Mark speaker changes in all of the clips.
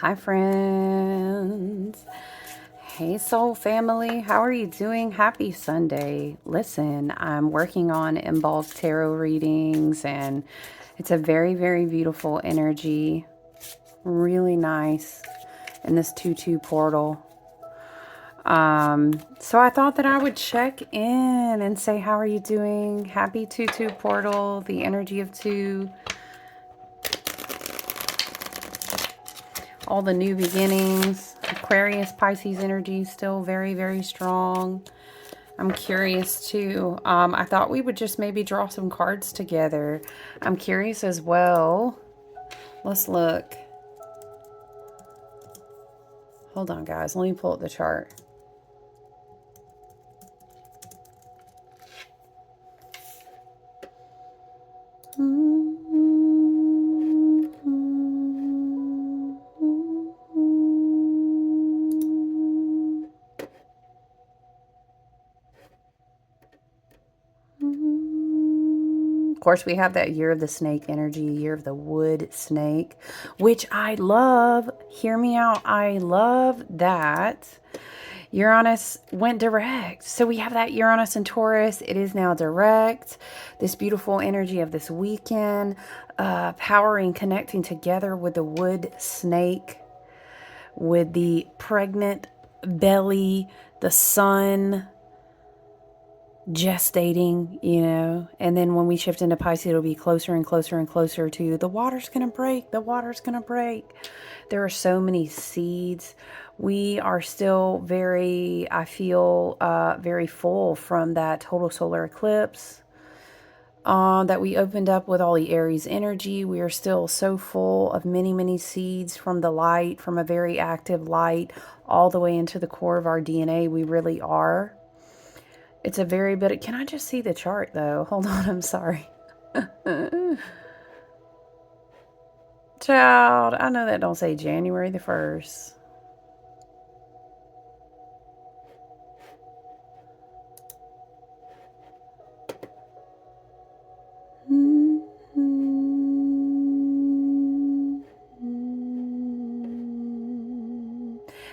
Speaker 1: Hi, friends. Hey, soul family. How are you doing? Happy Sunday. Listen, I'm working on Imbolc tarot readings, and it's a very, very beautiful energy. Really nice in this 2-2 portal. So I thought that I would check in and say, how are you doing? Happy 2-2 portal, the energy of 2. All the new beginnings. Aquarius, Pisces energy still very, very strong. I'm curious too. I thought we would just maybe draw some cards together. I'm curious as well. Let's look. Hold on, guys. Let me pull up the chart. Of course, we have that year of the snake energy, year of the wood snake, which I love. Hear me out. I love that. Uranus went direct. So we have that Uranus and Taurus. It is now direct. This beautiful energy of this weekend, powering, connecting together with the wood snake, with the pregnant belly, the sun gestating, and then when we shift into Pisces, it'll be closer and closer and closer to the water's gonna break, the water's gonna break. There are so many seeds. We are still very, I feel, very full from that total solar eclipse that we opened up with all the Aries energy. We are still so full of many, many seeds from the light, from a very active light, all the way into the core of our DNA. We really are. It's a very bit. Can I just see the chart though? Hold on, I'm sorry. Child, I know that don't say January the 1st.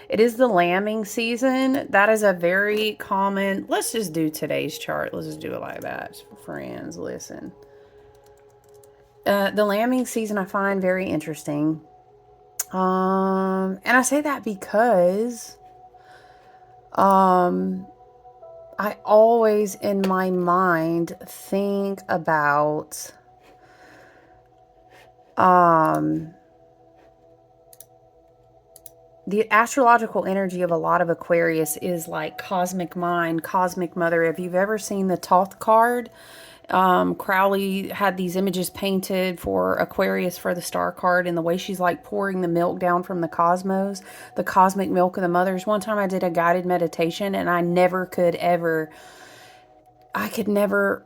Speaker 1: It is the lambing season. That is a very common. Let's just do today's chart. Let's just do it like that. Friends, listen. The lambing season I find very interesting. And I say that because I always in my mind think about the astrological energy of a lot of Aquarius is like cosmic mind, cosmic mother. If you've ever seen the Thoth card, Crowley had these images painted for Aquarius for the star card, and the way she's like pouring the milk down from the cosmos, the cosmic milk of the mothers. One time I did a guided meditation, and I could never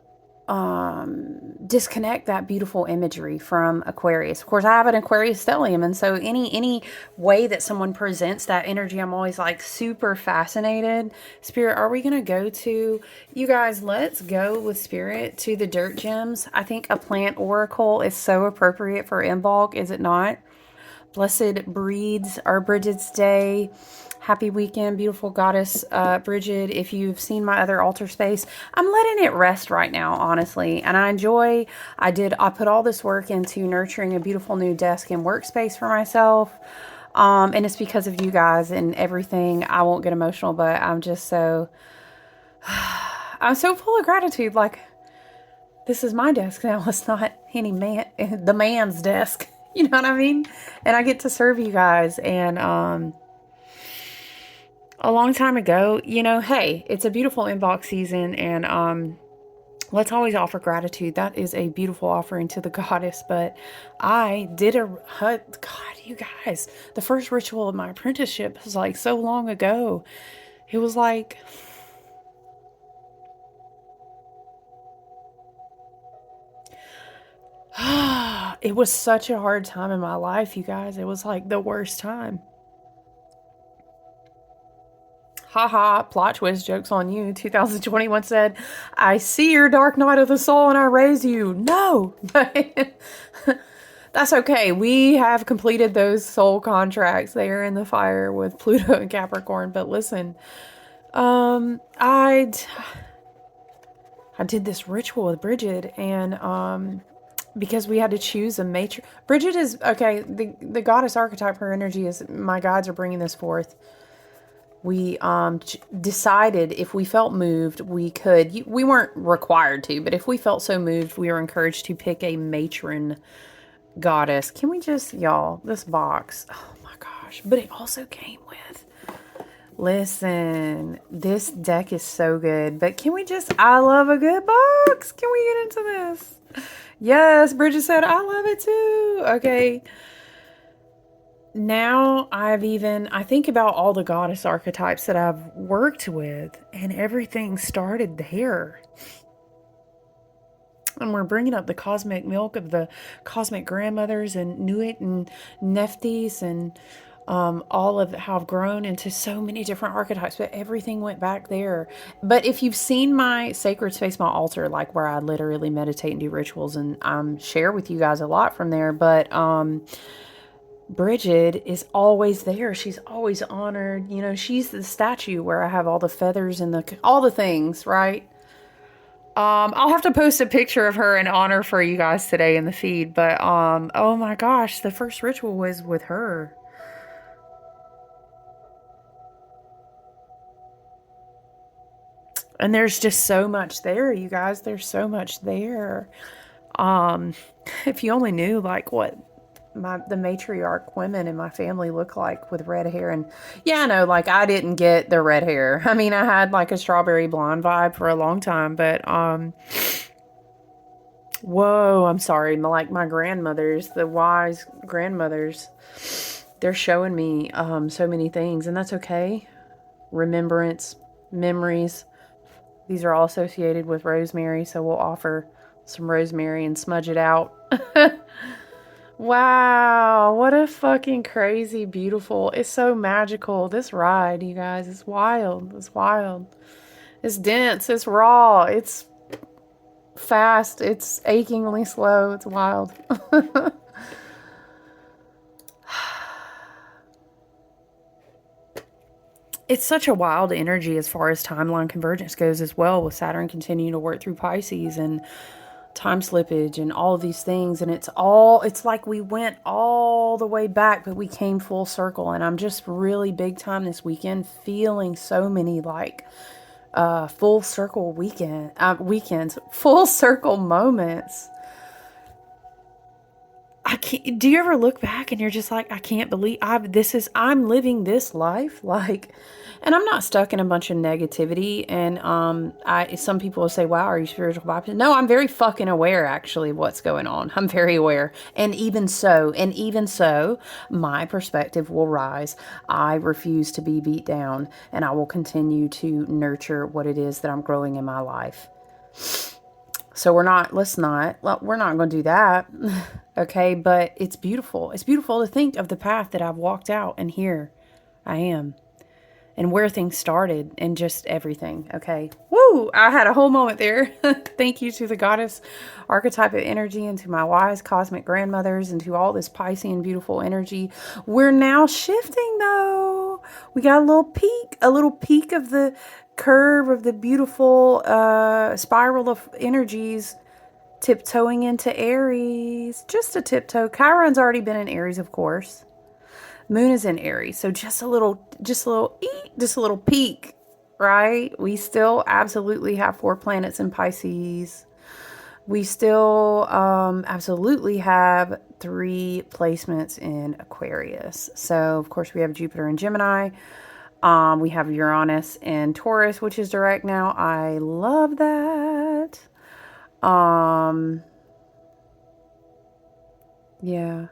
Speaker 1: disconnect that beautiful imagery from Aquarius. Of course, I have an Aquarius stellium, and so any way that someone presents that energy, I'm always like super fascinated. Spirit, are we going to go to, you guys, let's go with Spirit to the dirt gems. I think a plant oracle is so appropriate for Imbolc, is it not? Blessed Breeds, our Brigid's Day. Happy weekend, beautiful goddess Brigid. If you've seen my other altar space, I'm letting it rest right now, honestly. And I put all this work into nurturing a beautiful new desk and workspace for myself. And it's because of you guys and everything. I won't get emotional, but I'm just so, I'm so full of gratitude. Like, this is my desk now. It's not the man's desk. You know what I mean? And I get to serve you guys. And, a long time ago, hey, it's a beautiful Imbolc season, and let's always offer gratitude. That is a beautiful offering to the goddess. But I did God, you guys, the first ritual of my apprenticeship was like so long ago. It was like, it was such a hard time in my life, you guys. It was like the worst time. Haha, plot twist, joke's on you. 2021 said, I see your dark night of the soul and I raise you. No, but That's okay. We have completed those soul contracts. They are in the fire with Pluto and Capricorn. But listen, I did this ritual with Brigid, and because we had to choose a matron. Brigid is okay. The goddess archetype, her energy is, my guides are bringing this forth. We decided if we felt moved, we could. We weren't required to, but if we felt so moved, we were encouraged to pick a matron goddess. Can we just, y'all, this box, oh my gosh. But it also came with, listen, this deck is so good. But can we just, I love a good box. Can we get into this? Yes, Bridget said, I love it too. Okay. Now I think about all the goddess archetypes that I've worked with, and everything started there. And we're bringing up the cosmic milk of the cosmic grandmothers and Nuit and Nephthys and all of how I've grown into so many different archetypes, but everything went back there. But if you've seen my sacred space, my altar, like where I literally meditate and do rituals and share with you guys a lot from there, but Brigid is always there. She's always honored. You know, she's the statue where I have all the feathers and all the things, right? I'll have to post a picture of her in honor for you guys today in the feed. But oh my gosh, the first ritual was with her. And there's just so much there, you guys. There's so much there. If you only knew like what the matriarch women in my family look like with red hair. And yeah, I know, like I didn't get the red hair. I mean, I had like a strawberry blonde vibe for a long time, but whoa, I'm sorry. Like my grandmothers, the wise grandmothers, they're showing me so many things, and that's okay. Remembrance, memories, these are all associated with rosemary, so we'll offer some rosemary and smudge it out. Wow, what a fucking crazy, beautiful. It's so magical. This ride, you guys, it's wild. It's wild. It's dense. It's raw. It's fast. It's achingly slow. It's wild. It's such a wild energy as far as timeline convergence goes as well, with Saturn continuing to work through Pisces and time slippage and all of these things. And it's like we went all the way back, but we came full circle. And I'm just really big time this weekend feeling so many like full circle weekends, full circle moments. I can't, do you ever look back and you're just like, I can't believe I'm living this life? Like, and I'm not stuck in a bunch of negativity. And, some people will say, wow, are you spiritual bypass? No, I'm very fucking aware actually of what's going on. I'm very aware. And even so, my perspective will rise. I refuse to be beat down, and I will continue to nurture what it is that I'm growing in my life. So we're not going to do that. Okay. But it's beautiful. It's beautiful to think of the path that I've walked out, and here I am, and where things started, and just everything. Okay. Woo! I had a whole moment there. Thank you to the goddess archetype of energy, and to my wise cosmic grandmothers, and to all this Piscean beautiful energy. We're now shifting though. We got a little peak of the curve of the beautiful spiral of energies tiptoeing into Aries. Just a tiptoe. Chiron's already been in Aries, of course. Moon is in Aries, so just a little peak, right? We still absolutely have 4 planets in Pisces. We still absolutely have 3 placements in Aquarius. So, of course, we have Jupiter in Gemini. We have Uranus in Taurus, which is direct now. I love that. Yeah.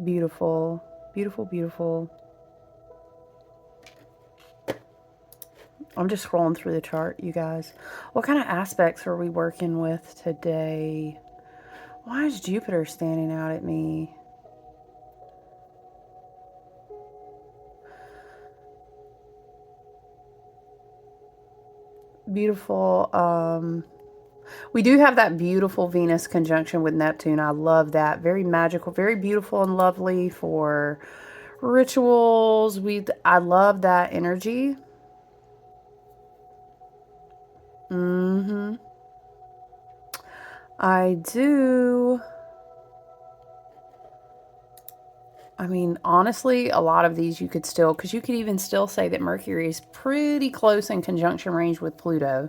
Speaker 1: Beautiful. Beautiful, beautiful. I'm just scrolling through the chart, you guys. What kind of aspects are we working with today? Why is Jupiter standing out at me? Beautiful. We do have that beautiful Venus conjunction with Neptune. I love that. Very magical, very beautiful and lovely for rituals. I love that energy. I do. I mean, honestly, a lot of these you could still, because you could even still say that Mercury is pretty close in conjunction range with Pluto.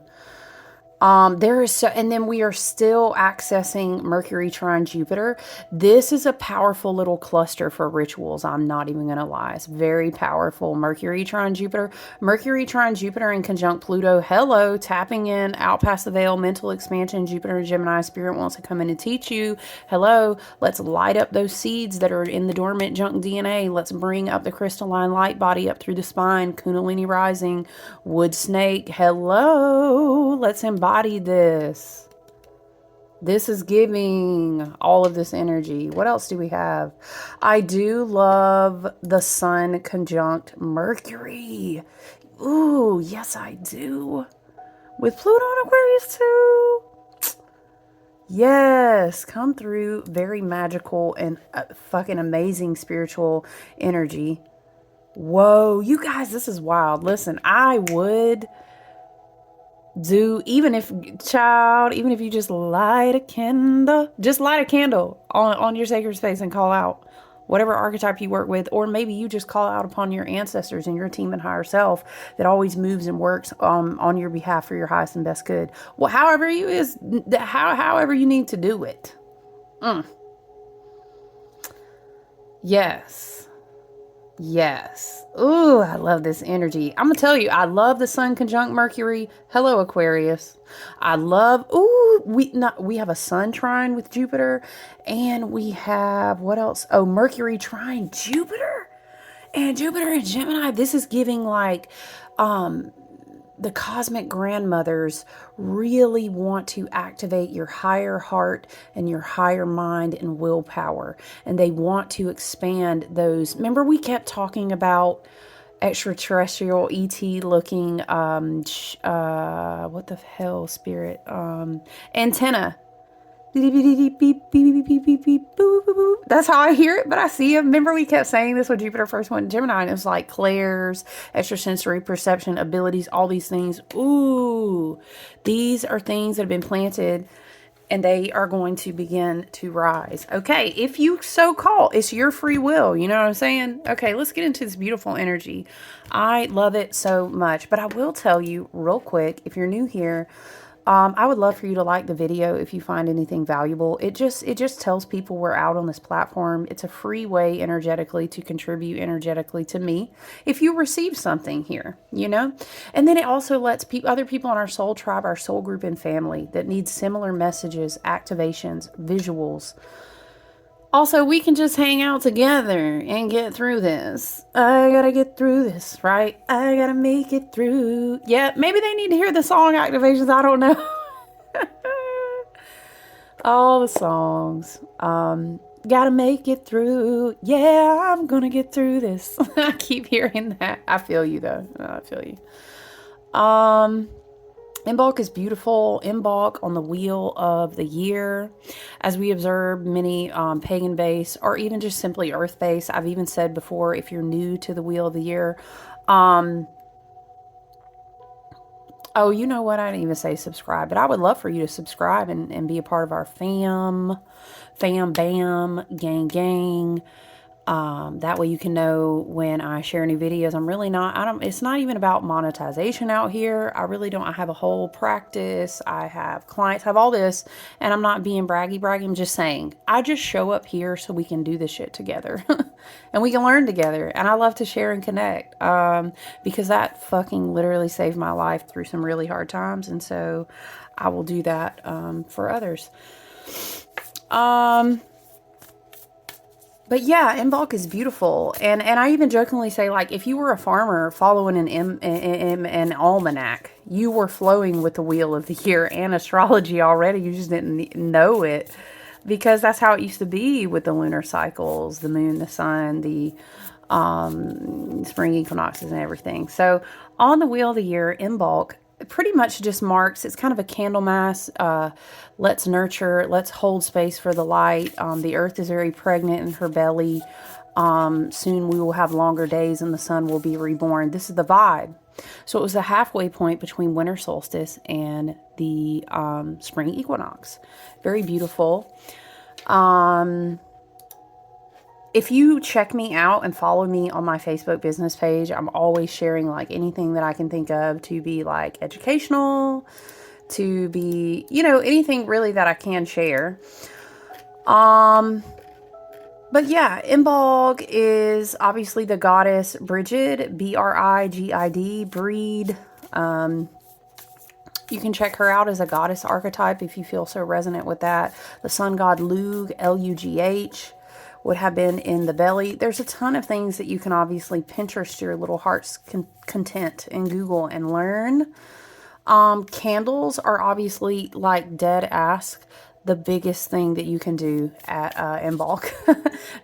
Speaker 1: There is so, and then we are still accessing Mercury trine Jupiter. This is a powerful little cluster for rituals. I'm not even going to lie. It's very powerful. Mercury trine Jupiter. Mercury trine Jupiter in conjunct Pluto. Hello, tapping in, out past the veil, mental expansion. Jupiter and Gemini spirit wants to come in and teach you. Hello, let's light up those seeds that are in the dormant junk DNA. Let's bring up the crystalline light body up through the spine. Kundalini rising, wood snake. Hello, let's embody this. This is giving all of this energy. What else do we have? I do love the Sun conjunct Mercury. Ooh, yes, I do. With Pluto and Aquarius too. Yes, come through. Very magical and fucking amazing spiritual energy. Whoa, you guys, this is wild. Listen, I would do, even if you just light a candle, on your sacred space and call out whatever archetype you work with, or maybe you just call out upon your ancestors and your team and higher self that always moves and works on your behalf for your highest and best good. Well, however you need to do it. Yes. Ooh, I love this energy. I'm going to tell you, I love the Sun conjunct Mercury. Hello, Aquarius. I love, we have a Sun trine with Jupiter, and we have, what else? Oh, Mercury trine Jupiter, and Jupiter and Gemini. This is giving like, the cosmic grandmothers really want to activate your higher heart and your higher mind and willpower. And they want to expand those. Remember, we kept talking about extraterrestrial ET looking, what the hell, spirit, antenna. That's how I hear it, but I see it. Remember, we kept saying this when Jupiter first went to Gemini, and it was like clairs, extrasensory perception abilities, all these things. Ooh, these are things that have been planted, and they are going to begin to rise. Okay, if you so call, it's your free will. You know what I'm saying? Okay, let's get into this beautiful energy. I love it so much, but I will tell you real quick, if you're new here, I would love for you to like the video if you find anything valuable. It just tells people we're out on this platform. It's a free way energetically to contribute energetically to me if you receive something here, you know? And then it also lets other people in our soul tribe, our soul group and family that need similar messages, activations, visuals. Also, we can just hang out together and get through this. I gotta get through this, right? I gotta make it through. Yeah, maybe they need to hear the song activations. I don't know. All the songs. Gotta make it through. Yeah, I'm gonna get through this. I keep hearing that. I feel you, though. I feel you. Imbolc is beautiful. Imbolc on the wheel of the year. As we observe many pagan base or even just simply earth base. I've even said before, if you're new to the wheel of the year, oh, you know what? I didn't even say subscribe, but I would love for you to subscribe and be a part of our fam bam, gang. That way you can know when I share new videos. It's not even about monetization out here. I have a whole practice. I have clients, I have all this, and I'm not being braggy. I'm just saying, I just show up here so we can do this shit together and we can learn together. And I love to share and connect, because that fucking literally saved my life through some really hard times. And so I will do that, for others. But yeah, Imbolc is beautiful. And I even jokingly say, like, if you were a farmer following an almanac, you were flowing with the wheel of the year and astrology already. You just didn't know it, because that's how it used to be with the lunar cycles, the moon, the sun, the spring equinoxes and everything. So on the wheel of the year, Imbolc pretty much just marks, it's kind of a candle mass. Let's nurture, let's hold space for the light. The earth is very pregnant in her belly. Soon we will have longer days and the sun will be reborn. This is the vibe. So it was the halfway point between winter solstice and the spring equinox. Very beautiful. If you check me out and follow me on my Facebook business page, I'm always sharing like anything that I can think of to be like educational, to be, anything really that I can share. But yeah, Imbolc is obviously the goddess Brigid, Brigid, Breed. You can check her out as a goddess archetype if you feel so resonant with that. The sun god Lugh, Lugh, would have been in the belly. There's a ton of things that you can obviously Pinterest your little heart's content and Google and learn. Candles are obviously like dead ass the biggest thing that you can do at Imbolc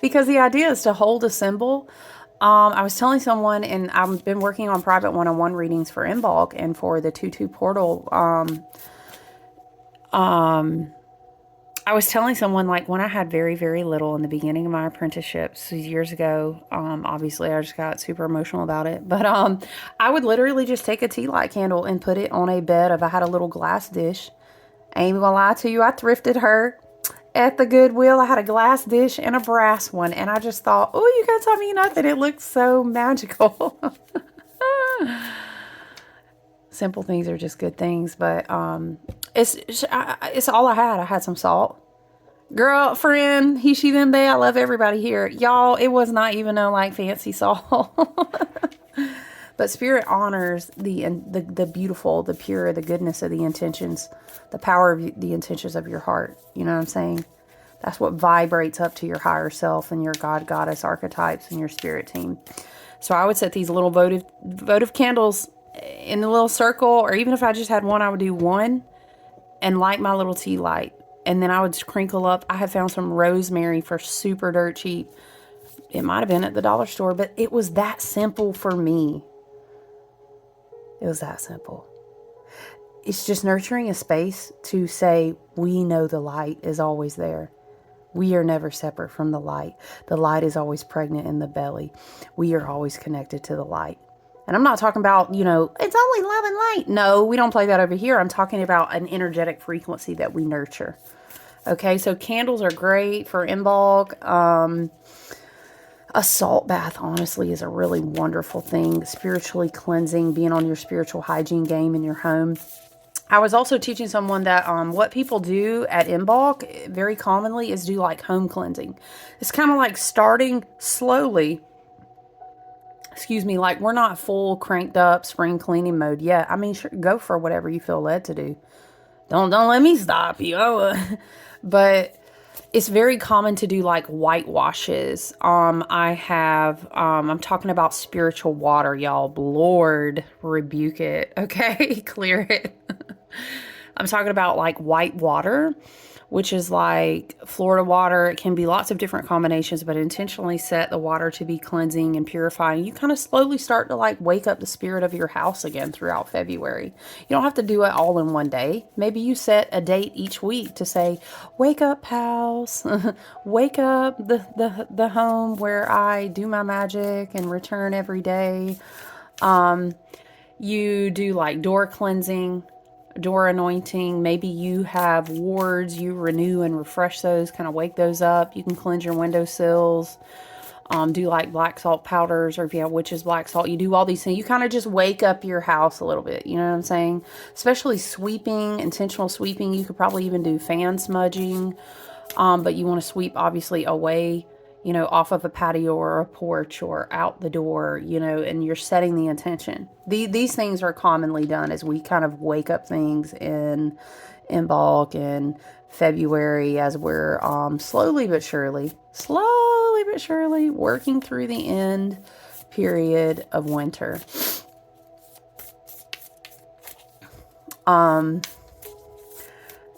Speaker 1: because the idea is to hold a symbol. I was telling someone, and I've been working on private one-on-one readings for Imbolc and for the 2-2 portal. I was telling someone, like, when I had very, very little in the beginning of my apprenticeships years ago, obviously I just got super emotional about it, but I would literally just take a tea light candle and put it on a bed if I had a little glass dish. I ain't gonna lie to you, I thrifted her at the Goodwill. I had a glass dish and a brass one, and I just thought, oh, you can't tell me nothing. It looks so magical. Simple things are just good things, but it's all I had. I had some salt. Girlfriend, he, she, them, they. I love everybody here. Y'all, it was not even no like fancy salt. But Spirit honors the beautiful, the pure, the goodness of the intentions, the power of the intentions of your heart. You know what I'm saying? That's what vibrates up to your higher self and your God, Goddess archetypes and your spirit team. So I would set these little votive candles in the little circle, or even if I just had one, I would do one and light my little tea light. And then I would crinkle up. I have found some rosemary for super dirt cheap. It might have been at the dollar store, but it was that simple for me. It was that simple. It's just nurturing a space to say, we know the light is always there. We are never separate from the light. The light is always pregnant in the belly. We are always connected to the light. And I'm not talking about, it's only love and light. No, we don't play that over here. I'm talking about an energetic frequency that we nurture. Okay, so candles are great for Imbolc. A salt bath, honestly, is a really wonderful thing. Spiritually cleansing, being on your spiritual hygiene game in your home. I was also teaching someone that what people do at Imbolc very commonly is do like home cleansing. It's kind of like starting slowly. Excuse me, like we're not full cranked up spring cleaning mode yet. I mean, sure, go for whatever you feel led to do. Don't let me stop you. But it's very common to do like whitewashes. I'm talking about spiritual water, y'all. Lord, rebuke it. Okay, clear it. I'm talking about like white water, which is like Florida water. It can be lots of different combinations, but intentionally set the water to be cleansing and purifying. You kind of slowly start to like wake up the spirit of your house again throughout February. You don't have to do it all in one day. Maybe you set a date each week to say, wake up house, wake up the home where I do my magic and return every day. You do like door cleansing, door anointing. Maybe you have wards, you renew and refresh those, kind of wake those up. You can cleanse your windowsills, do like black salt powders, or if you have witch's black salt, you do all these things. You kind of just wake up your house a little bit, you know what I'm saying? Especially sweeping, intentional sweeping. You could probably even do fan smudging, but you want to sweep obviously away, off of a patio or a porch or out the door, and you're setting the intention. These things are commonly done as we kind of wake up things in Imbolc in February, as we're slowly but surely working through the end period of winter.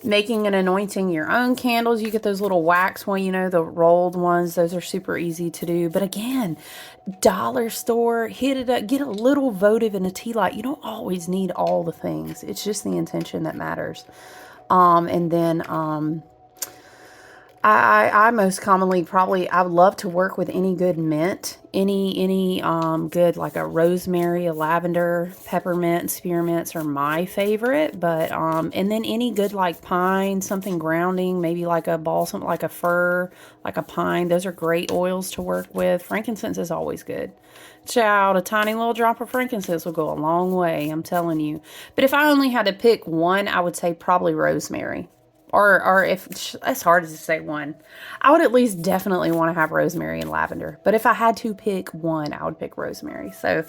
Speaker 1: Making and anointing your own candles. You get those little wax one, you know, the rolled ones. Those are super easy to do. But again, dollar store, hit it up, get a little votive and a tea light. You don't always need all the things. It's just the intention that matters. And then I most commonly probably, I would love to work with any good mint, any good, like a rosemary, a lavender, peppermint, spearmints are my favorite. But and then any good like pine, something grounding, maybe like a balsam, like a fir, like a pine. Those are great oils to work with. Frankincense is always good. Child, a tiny little drop of frankincense will go a long way, I'm telling you. But if I only had to pick one, I would say probably rosemary. Or if it's hard to say one, I would at least definitely want to have rosemary and lavender. But if I had to pick one, I would pick rosemary. So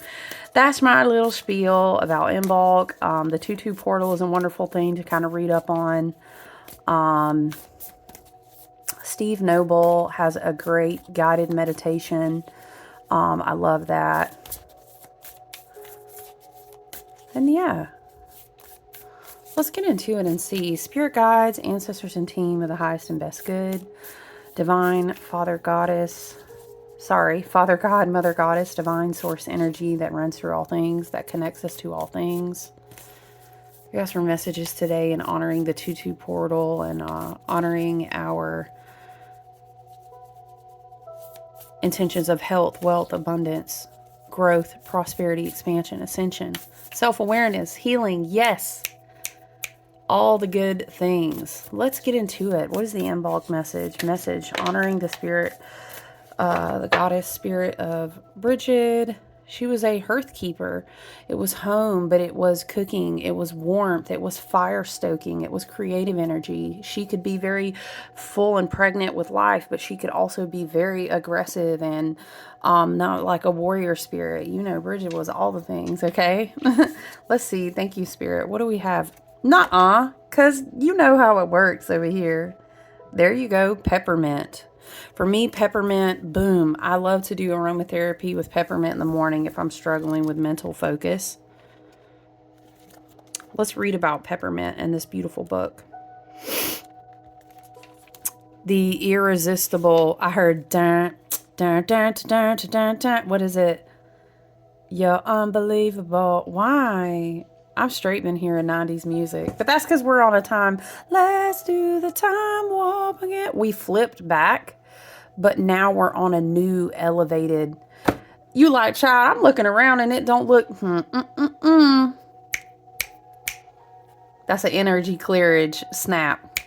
Speaker 1: that's my little spiel about Imbolc. The 2-2 portal is a wonderful thing to kind of read up on. Steve Noble has a great guided meditation. I love that. And yeah. Let's get into it and see. Spirit guides, ancestors, and team of the highest and best good. Divine Father Goddess. Father God, Mother Goddess, divine source energy that runs through all things, that connects us to all things. We ask for messages today in honoring the 2-2 portal and honoring our intentions of health, wealth, abundance, growth, prosperity, expansion, ascension, self-awareness, healing. Yes. All the good things. Let's get into it. What is the Imbolc message? Message honoring the spirit, the goddess spirit of Brigid. She was a hearth keeper. It was home, but it was cooking. It was warmth. It was fire stoking. It was creative energy. She could be very full and pregnant with life, but she could also be very aggressive and not like a warrior spirit. You know, Brigid was all the things, okay? Let's see. Thank you, spirit. What do we have? Nuh-uh, because you know how it works over here. There you go, peppermint. For me, peppermint, boom. I love to do aromatherapy with peppermint in the morning if I'm struggling with mental focus. Let's read about peppermint in this beautiful book. The irresistible, I heard dun, dun, dun, dun, dun, dun, dun. What is it? You're unbelievable. Why? I've straight been hearing 90s music, but that's because we're on a time. Let's do the time warp again. We flipped back, but now we're on a new elevated. You like, child, I'm looking around and it don't look. That's an energy clearage snap.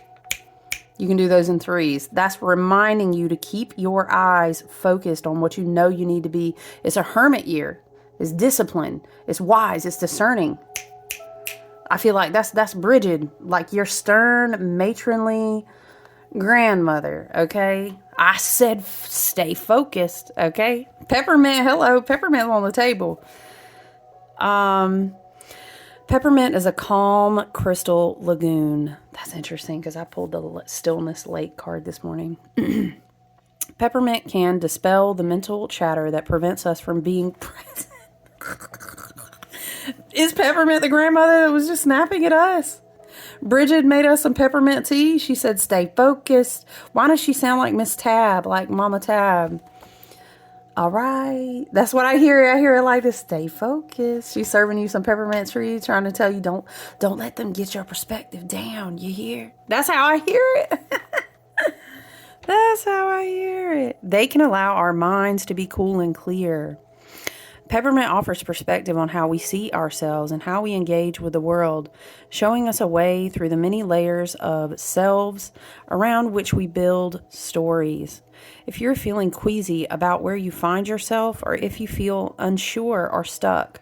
Speaker 1: You can do those in threes. That's reminding you to keep your eyes focused on what you know you need to be. It's a hermit year. It's discipline. It's wise. It's discerning. I feel like that's Brigid, like your stern, matronly grandmother, okay? I said stay focused, okay? Peppermint, hello, peppermint on the table. Peppermint is a calm crystal lagoon. That's interesting because I pulled the Stillness Lake card this morning. Peppermint can dispel the mental chatter that prevents us from being present. Is Peppermint the grandmother that was just snapping at us? Brigid made us some peppermint tea. She said, stay focused. Why does she sound like Miss Tab, like Mama Tab? All right. That's what I hear. I hear it like this. Stay focused. She's serving you some peppermint tea, trying to tell you don't let them get your perspective down. You hear? That's how I hear it. That's how I hear it. They can allow our minds to be cool and clear. Peppermint offers perspective on how we see ourselves and how we engage with the world, showing us a way through the many layers of selves around which we build stories. If you're feeling queasy about where you find yourself, or if you feel unsure or stuck,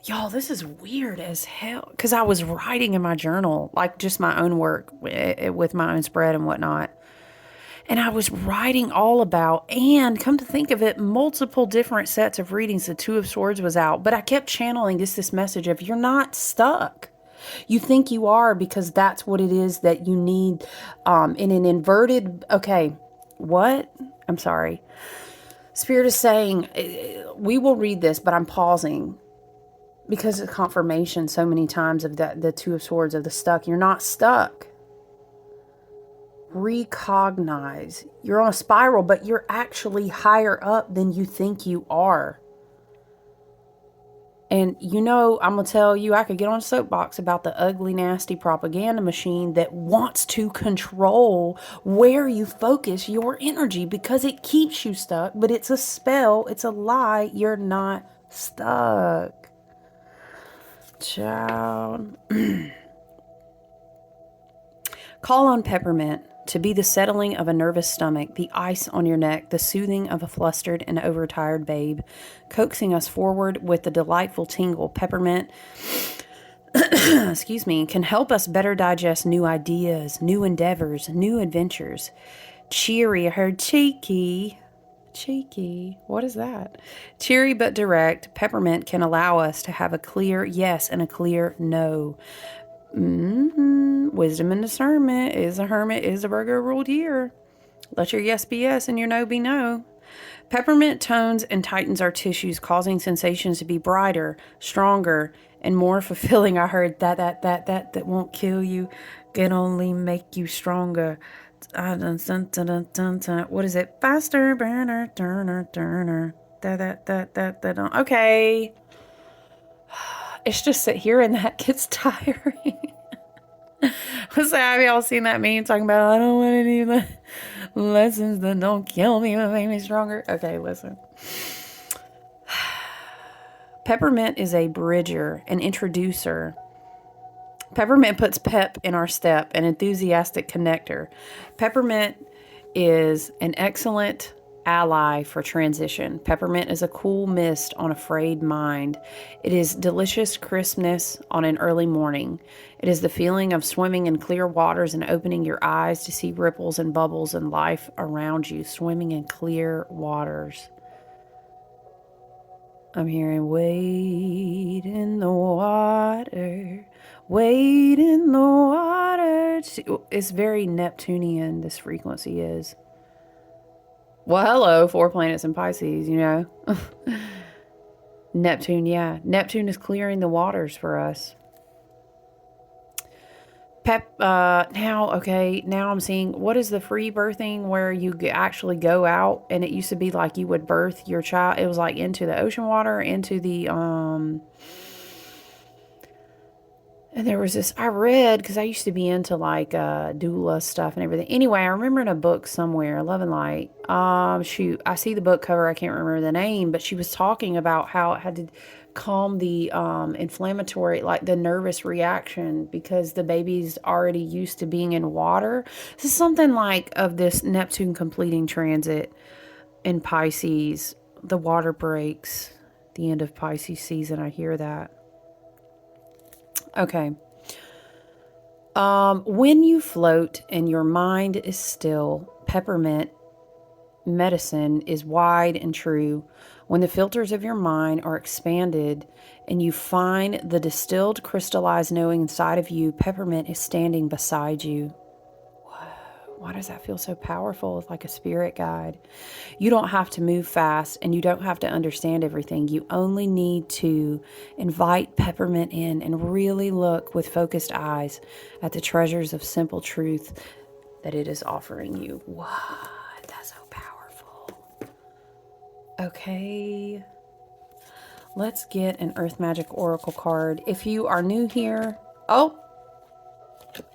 Speaker 1: y'all, this is weird as hell, because I was writing in my journal, like just my own work with my own spread and whatnot. And I was writing all about, and come to think of it, multiple different sets of readings. The Two of Swords was out, but I kept channeling this message of you're not stuck. You think you are because that's what it is that you need in an inverted, okay, what? I'm sorry. Spirit is saying, we will read this, but I'm pausing. because of confirmation so many times of the Two of Swords, of the stuck. You're not stuck. Recognize. You're on a spiral, but you're actually higher up than you think you are. And you know, I'm going to tell you, I could get on a soapbox about the ugly, nasty propaganda machine that wants to control where you focus your energy because it keeps you stuck. But it's a spell. It's a lie. You're not stuck. Child. Call on peppermint to be the settling of a nervous stomach, the ice on your neck, the soothing of a flustered and overtired babe, coaxing us forward with the delightful tingle. Peppermint, excuse me, can help us better digest new ideas, new endeavors, new adventures. Cheery, I heard cheeky. What is that? Cheery but direct, peppermint can allow us to have a clear yes and a clear no. Wisdom and discernment. Is a hermit, is a Virgo ruled year. Let your yes be yes and your no be no. Peppermint tones and tightens our tissues, causing sensations to be brighter, stronger, and more fulfilling. I heard that won't kill you, can only make you stronger. What is it? Faster, burner, turner. Okay. It's just that hearing that gets tiring. Have y'all seen that meme talking about, I don't want any lessons that don't kill me but make me stronger? Okay, listen. Peppermint is a bridger, an introducer. Peppermint puts pep in our step, an enthusiastic connector. Peppermint is an excellent ally for transition. Peppermint is a cool mist on a frayed mind. It is delicious crispness on an early morning. It is the feeling of swimming in clear waters and opening your eyes to see ripples and bubbles and life around you. Swimming in clear waters. I'm hearing wade in the water. Wade in the water. It's very Neptunian, this frequency is. Well, hello, 4 planets in Pisces, you know. Neptune, yeah. Neptune is clearing the waters for us. Now I'm seeing, what is the free birthing where you actually go out, and it used to be like you would birth your child. It was like into the ocean water, into the, and there was this, I read, because I used to be into like doula stuff and everything. Anyway, I remember in a book somewhere, Love and Light. Shoot, I see the book cover. I can't remember the name, but she was talking about how it had to calm the inflammatory, like the nervous reaction, because the baby's already used to being in water. This is something like of this Neptune completing transit in Pisces. The water breaks. The end of Pisces season. I hear that. Okay. When you float and your mind is still, peppermint medicine is wide and true. When the filters of your mind are expanded and you find the distilled, crystallized knowing inside of you, peppermint is standing beside you. Why does that feel so powerful? It's like a spirit guide. You don't have to move fast and you don't have to understand everything. You only need to invite peppermint in and really look with focused eyes at the treasures of simple truth that it is offering you. What? That's so powerful. Okay. Let's get an Earth Magic Oracle card. If you are new here,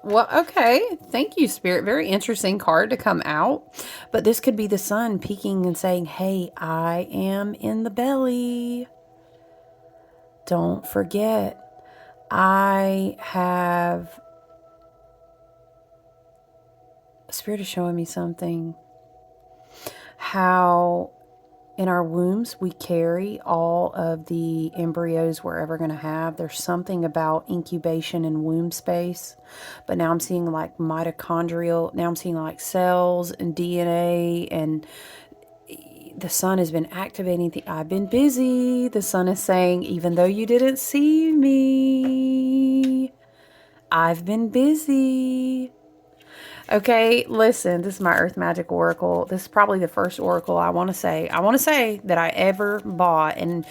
Speaker 1: well, okay. Thank you, Spirit. Very interesting card to come out. But this could be the sun peeking and saying, hey, I am in the belly. Don't forget, Spirit is showing me something. How in our wombs, we carry all of the embryos we're ever going to have. There's something about incubation and womb space. But now I'm seeing like mitochondrial. Now I'm seeing like cells and DNA. And the sun has been activating. I've been busy. The sun is saying, even though you didn't see me, I've been busy. Okay, listen, this is my Earth Magic Oracle. This is probably the first oracle I want to say that I ever bought. And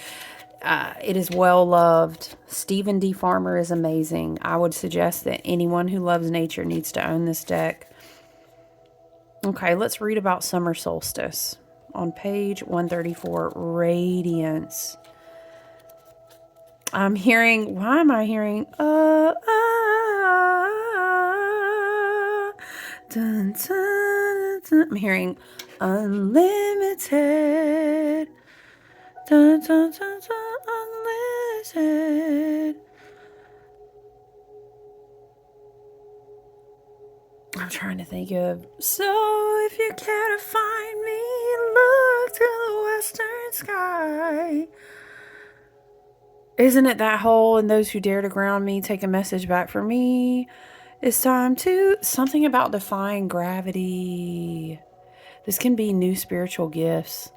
Speaker 1: It is well loved. Stephen D. Farmer is amazing. I would suggest that anyone who loves nature needs to own this deck. Okay, let's read about summer solstice. On page 134, Radiance. I'm hearing, why am I hearing, dun, dun, dun. I'm hearing unlimited, dun, dun, dun, dun, unlimited. I'm trying to think of, so if you care to find me, look to the western sky. Isn't it that whole, and those who dare to ground me, take a message back for me? It's time to, something about defying gravity. This can be new spiritual gifts.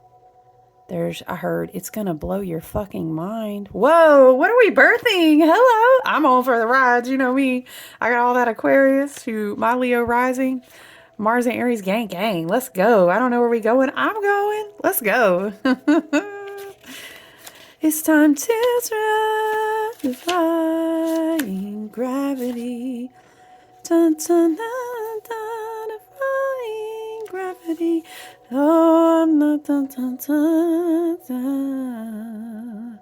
Speaker 1: I heard, it's going to blow your fucking mind. Whoa, what are we birthing? Hello. I'm on for the ride. You know me. I got all that Aquarius to my Leo rising. Mars and Aries gang gang. Let's go. I don't know where we going. I'm going. Let's go. It's time to try defying gravity. Dun, dun, dun, dun, defying gravity. Oh, I'm not dun, dun, dun, dun.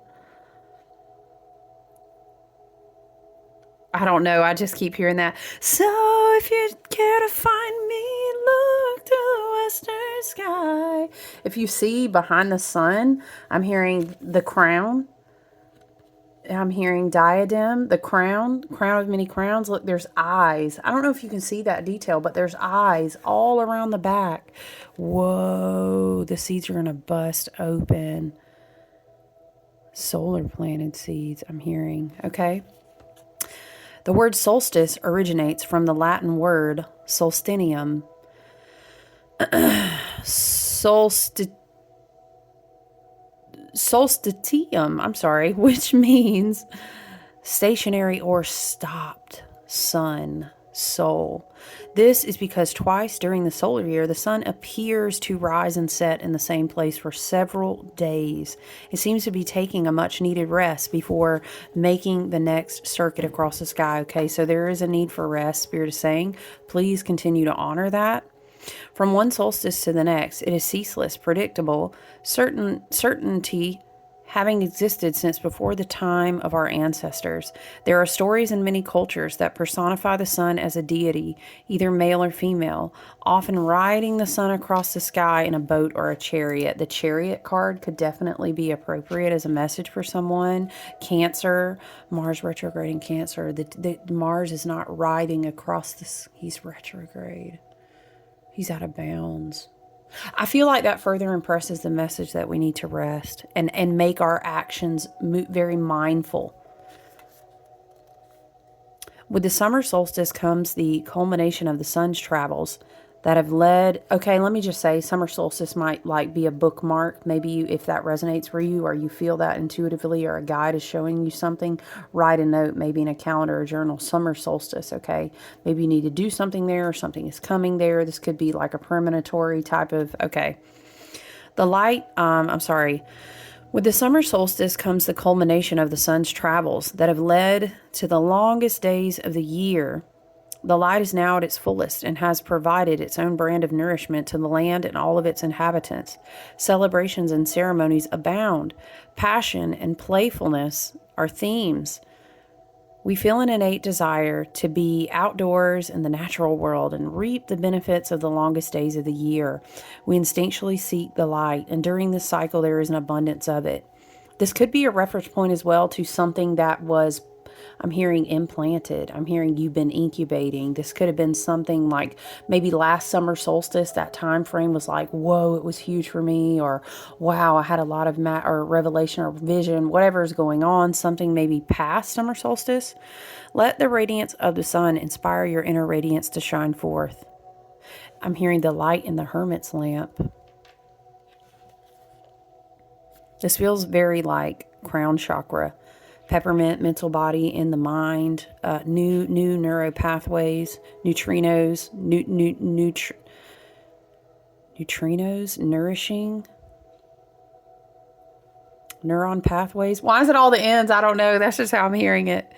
Speaker 1: I don't know. I just keep hearing that. So if you care to find me, look to the western sky. If you see behind the sun, I'm hearing the crown. I'm hearing diadem, the crown of many crowns. Look, there's eyes. I don't know if you can see that detail, but there's eyes all around the back. Whoa, the seeds are going to bust open. Solar planted seeds, I'm hearing. Okay. The word solstice originates from the Latin word solstitium. Solstitium, which means stationary or stopped sun, soul. This is because twice during the solar year, the sun appears to rise and set in the same place for several days. It seems to be taking a much needed rest before making the next circuit across the sky. Okay, so there is a need for rest, Spirit is saying. Please continue to honor that. From one solstice to the next, it is ceaseless, predictable, certainty having existed since before the time of our ancestors. There are stories in many cultures that personify the sun as a deity, either male or female, often riding the sun across the sky in a boat or a chariot. The chariot card could definitely be appropriate as a message for someone. Cancer, Mars retrograde in Cancer. The Mars is not riding across this. He's retrograde. He's out of bounds. I feel like that further impresses the message that we need to rest and make our actions very mindful. With the summer solstice comes the culmination of the sun's travels that have led... Okay, let me just say, summer solstice might be a bookmark. Maybe if that resonates for you or you feel that intuitively or a guide is showing you something, write a note, maybe in a calendar or journal, summer solstice, okay? Maybe you need to do something there or something is coming there. This could be like a premonitory type of... Okay. The light... With the summer solstice comes the culmination of the sun's travels that have led to the longest days of the year. The light is now at its fullest and has provided its own brand of nourishment to the land and all of its inhabitants. Celebrations and ceremonies abound. Passion and playfulness are themes. We feel an innate desire to be outdoors in the natural world and reap the benefits of the longest days of the year. We instinctually seek the light, and during this cycle there is an abundance of it. This could be a reference point as well to something that was, I'm hearing, implanted. I'm hearing you've been incubating. This could have been something like maybe last summer solstice. That time frame was like, whoa, it was huge for me, or wow, I had a lot of or revelation or vision, whatever is going on, something maybe past summer solstice. Let the radiance of the sun inspire your inner radiance to shine forth. I'm hearing the light in the hermit's lamp. This feels very like crown chakra. Peppermint, mental body, in the mind, new neuro pathways, neutrinos, neutrinos, nourishing. neuron pathways. Why is it all the ends? I don't know. That's just how I'm hearing it.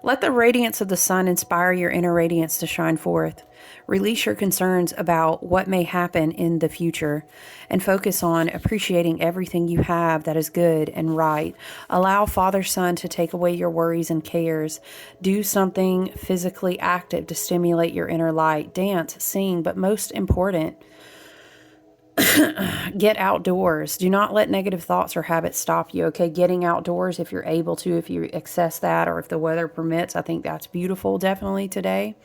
Speaker 1: Let the radiance of the sun inspire your inner radiance to shine forth. Release your concerns about what may happen in the future and focus on appreciating everything you have that is good and right. Allow Father Sun to take away your worries and cares. Do something physically active to stimulate your inner light. Dance, sing, but most important, get outdoors. Do not let negative thoughts or habits stop you, okay? Getting outdoors if you're able to, if you access that, or if the weather permits. I think that's beautiful, definitely today.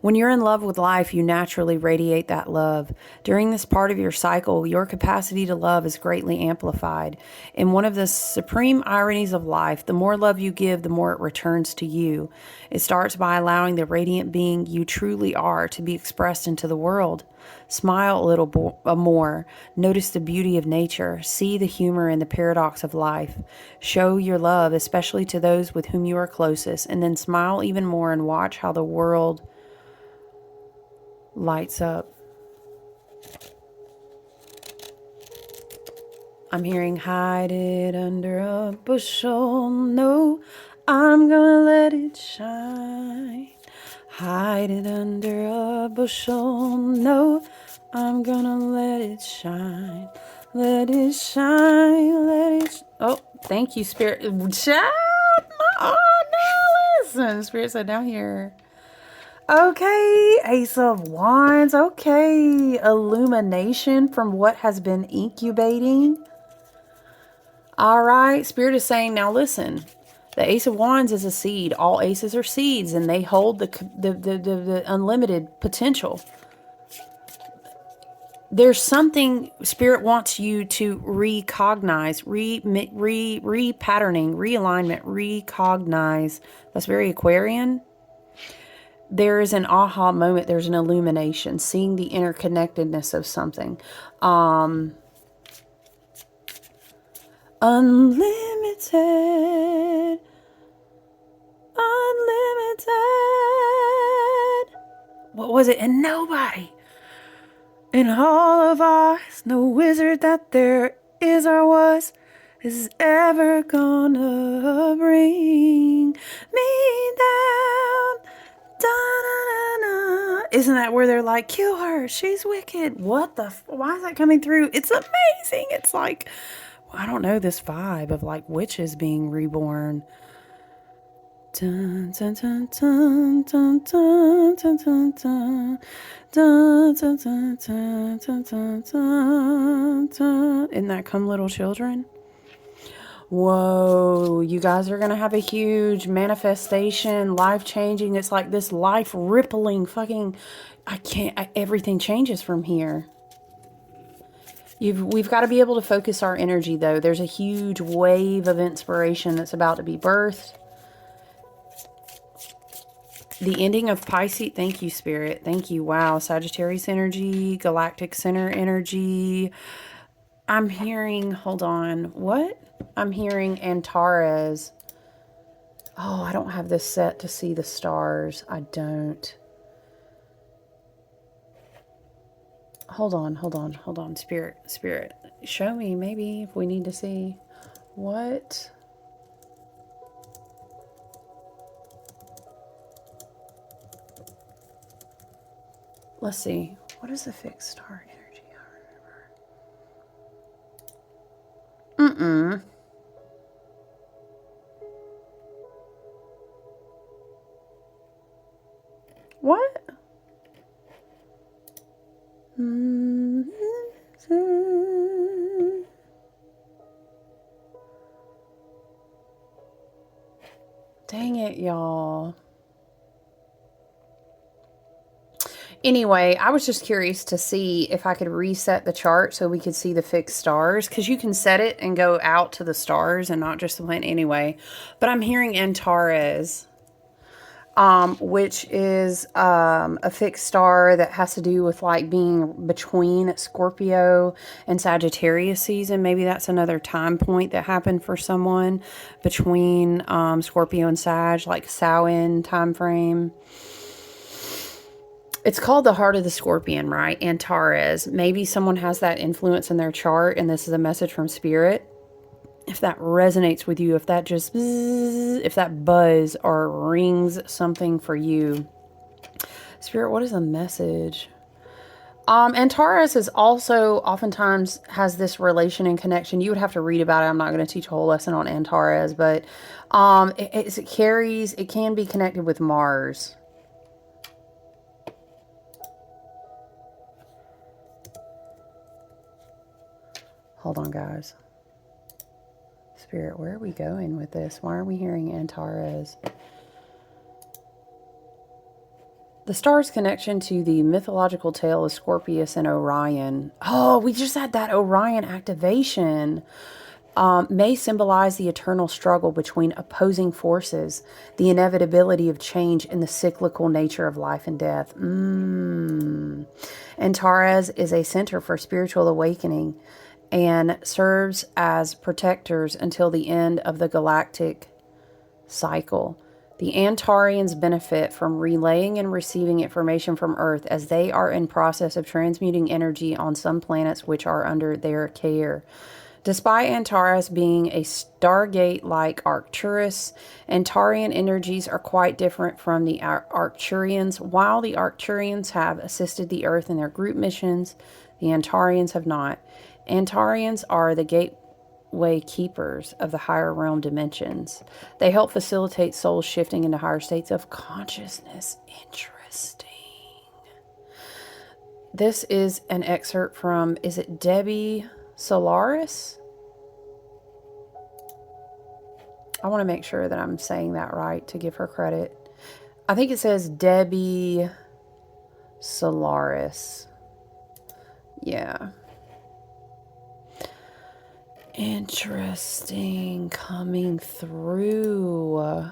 Speaker 1: When you're in love with life, you naturally radiate that love. During this part of your cycle, your capacity to love is greatly amplified. In one of the supreme ironies of life, the more love you give, the more it returns to you. It starts by allowing the radiant being you truly are to be expressed into the world. Smile a little more. Notice the beauty of nature. See the humor and the paradox of life. Show your love, especially to those with whom you are closest, and then smile even more and watch how the world lights up. I'm hearing hide it under a bushel. No, I'm gonna let it shine. Hide it under a bushel. No, I'm gonna let it shine. Let it shine. Let it. Oh, thank you, Spirit. Child. Oh, now listen. Spirit said, down here. Okay, Ace of Wands. Okay, illumination from what has been incubating. All right, Spirit is saying, now listen, the Ace of Wands is a seed. All aces are seeds, and they hold the unlimited potential. There's something Spirit wants you to recognize, repatterning, realignment, recognize. That's very Aquarian. There is an aha moment. There's an illumination, seeing the interconnectedness of something. Unlimited. What was it? And nobody in all of ours, no wizard that there is or was, is ever gonna bring me down. Da-da-da-da. Isn't that where they're like, kill her, she's wicked? What the why is that coming through? It's amazing. It's like, I don't know, this vibe of like witches being reborn. Dun, dun, dun, dun, dun, dun, dun, dun, dun. Dun, dun, dun, dun, dun, dun, dun, dun. Isn't that Come Little Children? Whoa, you guys are going to have a huge manifestation, life-changing. It's like this life-rippling fucking, everything changes from here. We've got to be able to focus our energy, though. There's a huge wave of inspiration that's about to be birthed. The ending of Pisces. Thank you, Spirit. Thank you. Wow. Sagittarius energy, galactic center energy. I'm hearing, hold on. What? I'm hearing Antares. Oh, I don't have this set to see the stars. I don't. Hold on. Spirit. Show me maybe if we need to see. What? Let's see. What is the fixed star energy? I remember. What? Dang it, y'all. Anyway, I was just curious to see if I could reset the chart so we could see the fixed stars. Because you can set it and go out to the stars and not just the planet anyway. But I'm hearing Antares, which is a fixed star that has to do with like being between Scorpio and Sagittarius season. Maybe that's another time point that happened for someone between Scorpio and Sag, like Samhain time frame. It's called the Heart of the Scorpion, right? Antares. Maybe someone has that influence in their chart, and this is a message from Spirit. if that resonates with you, if that just, if that buzz or rings something for you. Spirit, what is the message? Antares is also oftentimes has this relation and connection. You would have to read about it. I'm not going to teach a whole lesson on Antares, but it can be connected with Mars. Hold on, guys. Spirit, where are we going with this? Why are we hearing Antares? The star's connection to the mythological tale of Scorpius and Orion. Oh, we just had that Orion activation. May symbolize the eternal struggle between opposing forces, the inevitability of change, and the cyclical nature of life and death. Antares is a center for spiritual awakening and serves as protectors until the end of the galactic cycle. The Antarians benefit from relaying and receiving information from Earth as they are in process of transmuting energy on some planets which are under their care. Despite Antares being a stargate like Arcturus, Antarian energies are quite different from the Arcturians. While the Arcturians have assisted the Earth in their group missions, the Antarians have not. Antarians are the gateway keepers of the higher realm dimensions. They help facilitate souls shifting into higher states of consciousness. Interesting. This is an excerpt from, is it Debbie Solaris? I want to make sure that I'm saying that right to give her credit. I think it says Debbie Solaris. Yeah. Interesting coming through.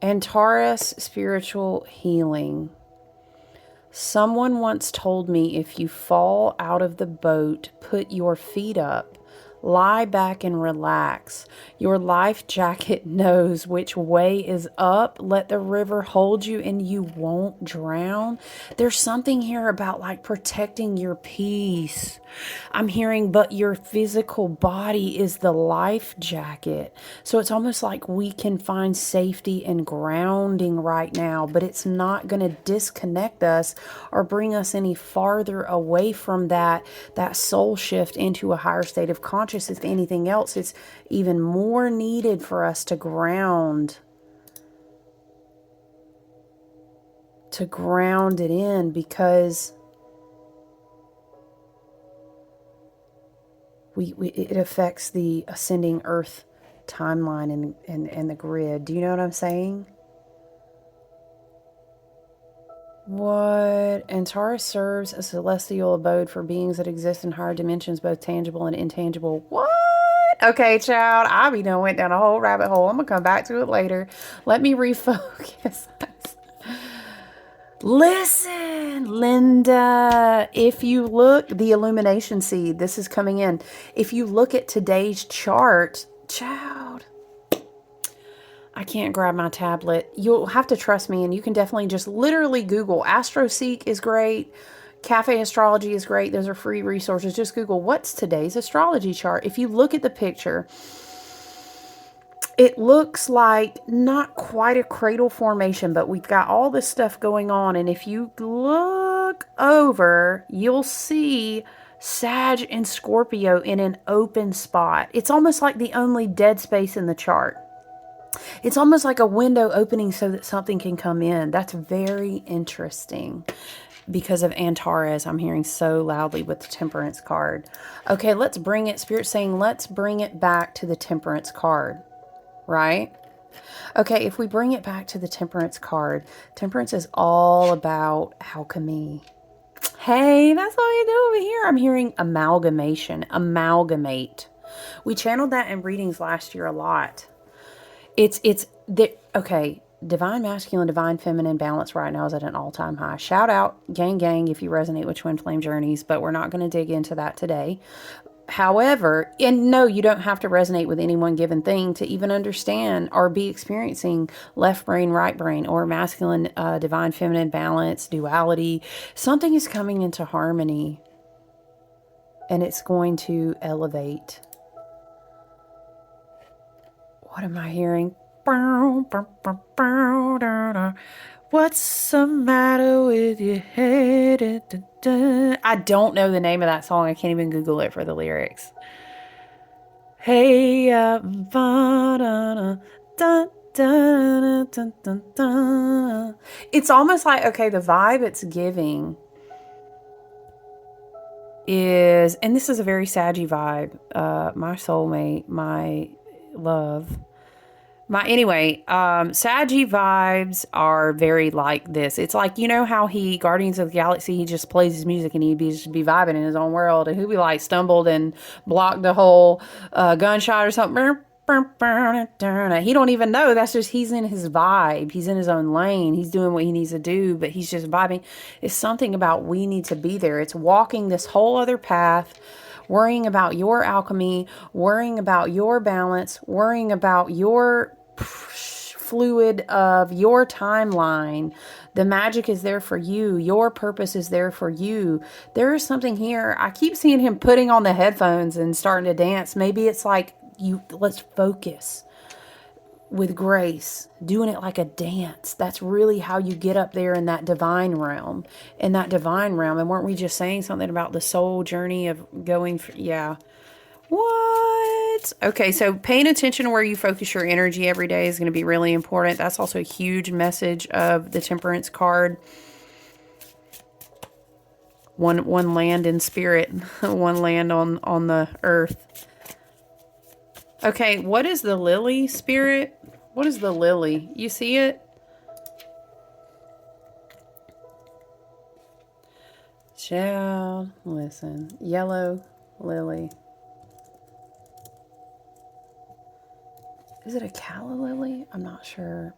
Speaker 1: Antares spiritual healing. Someone once told me if you fall out of the boat, put your feet up, lie back and relax. Your life jacket knows which way is up. Let the river hold you and you won't drown. There's something here about like protecting your peace. I'm hearing, but your physical body is the life jacket. So it's almost like we can find safety and grounding right now, but it's not going to disconnect us or bring us any farther away from that soul shift into a higher state of consciousness. If anything else, it's even more needed for us to ground it in, because it affects the ascending earth timeline and the grid. Do you know what I'm saying? What? Antares serves as a celestial abode for beings that exist in higher dimensions, both tangible and intangible. What? Okay, child, I went down a whole rabbit hole. I'm gonna come back to it later. Let me refocus. Listen, Linda, if you look, the illumination seed, this is coming in. If you look at today's chart, child, I can't grab my tablet. You'll have to trust me, and you can definitely just literally Google. AstroSeek is great. Cafe Astrology is great. Those are free resources. Just Google, what's today's astrology chart? If you look at the picture, it looks like not quite a cradle formation, but we've got all this stuff going on. And if you look over, you'll see Sag and Scorpio in an open spot. It's almost like the only dead space in the chart. It's almost like a window opening so that something can come in. That's very interesting. Because of Antares, I'm hearing so loudly with the Temperance card. Okay, let's bring it. Spirit's saying, let's bring it back to the Temperance card. Right? Okay, if we bring it back to the Temperance card, Temperance is all about alchemy. Hey, that's what we do over here. I'm hearing amalgamation, amalgamate. We channeled that in readings last year a lot. Okay, divine masculine, divine feminine balance right now is at an all-time high. Shout out, gang, if you resonate with twin flame journeys, but we're not going to dig into that today. However, and no, you don't have to resonate with any one given thing to even understand or be experiencing left brain, right brain, or masculine, divine, feminine balance, duality. Something is coming into harmony, and it's going to elevate. What am I hearing? What's the matter with your head? I don't know the name of that song. I can't even Google it for the lyrics. Hey, it's almost like, okay, the vibe it's giving is, and this is a very saggy vibe, my soulmate, my love. Anyway, Saggy vibes are very like this. It's like, you know how Guardians of the Galaxy, he just plays his music and he'd just be vibing in his own world, and he'd be like stumbled and blocked a whole gunshot or something. He don't even know. That's just, he's in his vibe. He's in his own lane. He's doing what he needs to do, but he's just vibing. It's something about we need to be there. It's walking this whole other path, worrying about your alchemy, worrying about your balance, worrying about your fluid of your timeline. The magic is there for you. Your purpose is there for you. There is something here. I keep seeing him putting on the headphones and starting to dance. Maybe it's like, let's focus with grace, doing it like a dance. That's really how you get up there in that divine realm. And weren't we just saying something about the soul journey of going for, yeah. What? Okay, so paying attention to where you focus your energy every day is going to be really important. That's also a huge message of the Temperance card. One land in spirit, one land on the earth. Okay, what is the lily, Spirit? What is the lily? You see it? Child, listen. Yellow lily. Is it a calla lily? I'm not sure.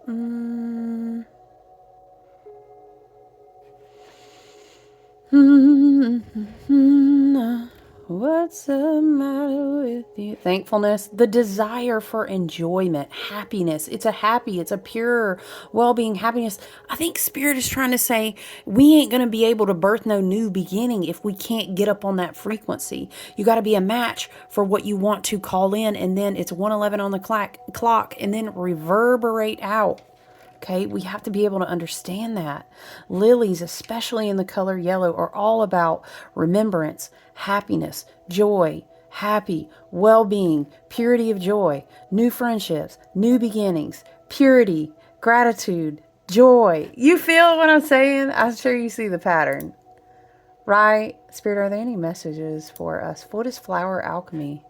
Speaker 1: What's the matter with you? Thankfulness, the desire for enjoyment, happiness. It's a pure well-being, happiness. I think Spirit is trying to say we ain't going to be able to birth no new beginning if we can't get up on that frequency. You got to be a match for what you want to call in, and then it's 1:11 on the clock, and then reverberate out. Okay, we have to be able to understand that. Lilies, especially in the color yellow, are all about remembrance, happiness, joy, happy, well-being, purity of joy, new friendships, new beginnings, purity, gratitude, joy. You feel what I'm saying? I'm sure you see the pattern. Right? Spirit, are there any messages for us? What is flower alchemy?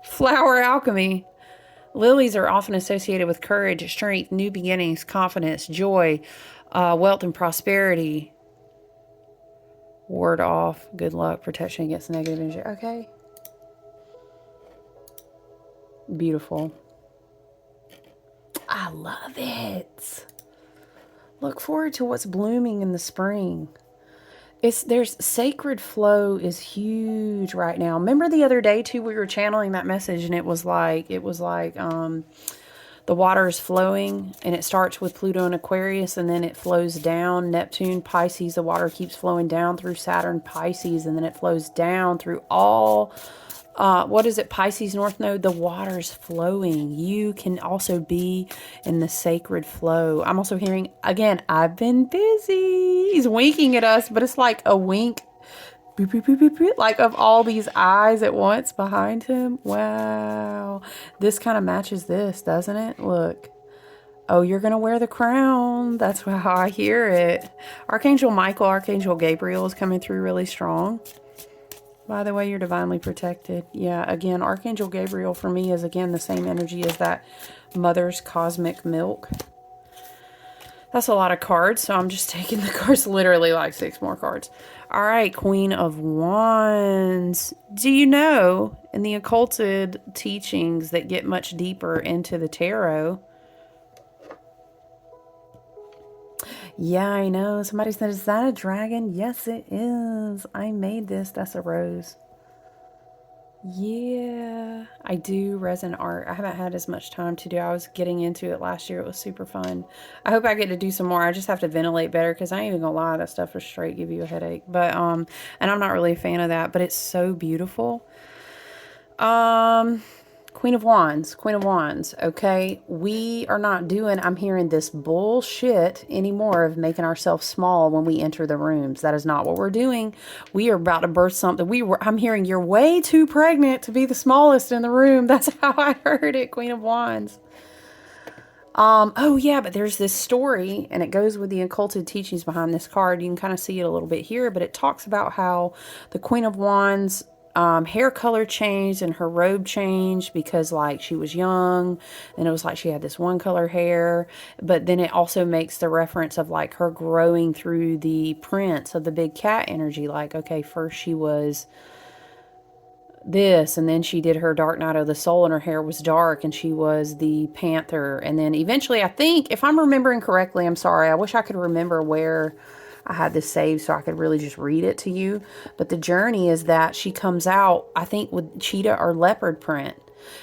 Speaker 1: Flower alchemy. Lilies are often associated with courage, strength, new beginnings, confidence, joy, wealth, and prosperity. Ward off, good luck, protection against negative energy. Okay. Beautiful. I love it. Look forward to what's blooming in the spring. There's sacred flow is huge right now. Remember the other day too, we were channeling that message, and it was like the water is flowing, and it starts with Pluto and Aquarius, and then it flows down Neptune, Pisces. The water keeps flowing down through Saturn, Pisces, and then it flows down through all what is it? Pisces North Node. The water's flowing. You can also be in the sacred flow. I'm also hearing, again, I've been busy. He's winking at us, but it's like a wink, beep, beep, beep, beep, beep, like of all these eyes at once behind him. Wow. This kind of matches this, doesn't it? Look. Oh, you're going to wear the crown. That's how I hear it. Archangel Michael, Archangel Gabriel is coming through really strong. By the way, you're divinely protected. Yeah, again, Archangel Gabriel for me is, again, the same energy as that mother's cosmic milk. That's a lot of cards, so I'm just taking the cards, literally like 6 more cards. All right, Queen of Wands. Do you know, in the occulted teachings that get much deeper into the tarot... Yeah, I know. Somebody said, is that a dragon? Yes, it is. I made this. That's a rose. Yeah, I do resin art. I haven't had as much time to do. I was getting into it last year. It was super fun. I hope I get to do some more. I just have to ventilate better, because I ain't even gonna lie, that stuff will straight give you a headache. But and I'm not really a fan of that, but it's so beautiful. Queen of Wands, Queen of Wands, okay? We are not doing, I'm hearing this bullshit anymore of making ourselves small when we enter the rooms. That is not what we're doing. We are about to birth something. I'm hearing you're way too pregnant to be the smallest in the room. That's how I heard it, Queen of Wands. Oh yeah, but there's this story, and it goes with the occulted teachings behind this card. You can kind of see it a little bit here, but it talks about how the Queen of Wands hair color changed and her robe changed because like she was young and it was like she had this one color hair, but then it also makes the reference of like her growing through the prince of the big cat energy. Like, okay, first she was this, and then she did her dark night of the soul and her hair was dark and she was the panther, and then eventually, I think if I'm remembering correctly, I'm sorry, I wish I could remember where I had this saved so I could really just read it to you, but the journey is that she comes out, I think, with cheetah or leopard print,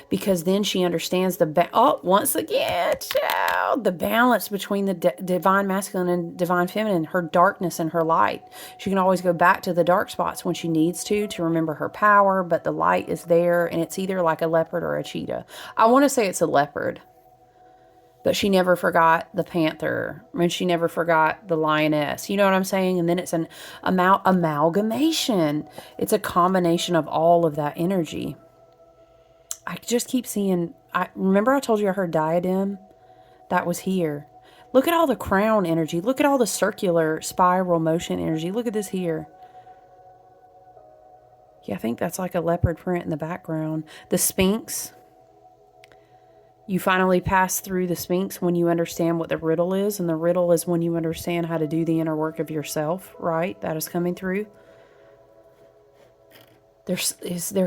Speaker 1: because then she understands once again, child, the balance between the divine masculine and divine feminine, her darkness and her light. She can always go back to the dark spots when she needs to remember her power, but the light is there, and it's either like a leopard or a cheetah. I want to say it's a leopard. But she never forgot the panther. I mean, she never forgot the lioness. You know what I'm saying? And then it's an amalgamation. It's a combination of all of that energy. I just keep seeing... remember I told you I heard diadem? That was here. Look at all the crown energy. Look at all the circular spiral motion energy. Look at this here. Yeah, I think that's like a leopard print in the background. The Sphinx... You finally pass through the Sphinx when you understand what the riddle is. And the riddle is when you understand how to do the inner work of yourself, right? That is coming through. There's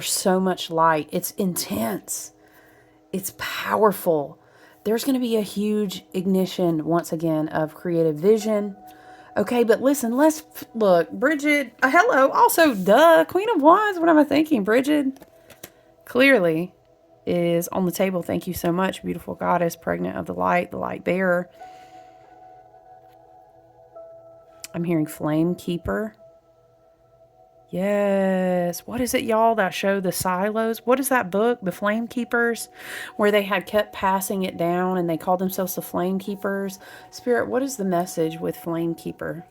Speaker 1: so much light. It's intense. It's powerful. There's going to be a huge ignition, once again, of creative vision. Okay, but listen, let's look. Brigid, hello. Also, duh, Queen of Wands. What am I thinking? Brigid, clearly... is on the table. Thank you so much, beautiful goddess, pregnant of the light bearer. I'm hearing flame keeper. Yes. What is it, y'all, that show the silos? What is that book, The Flame Keepers, where they had kept passing it down and they called themselves the Flame Keepers? Spirit, what is the message with Flame Keeper?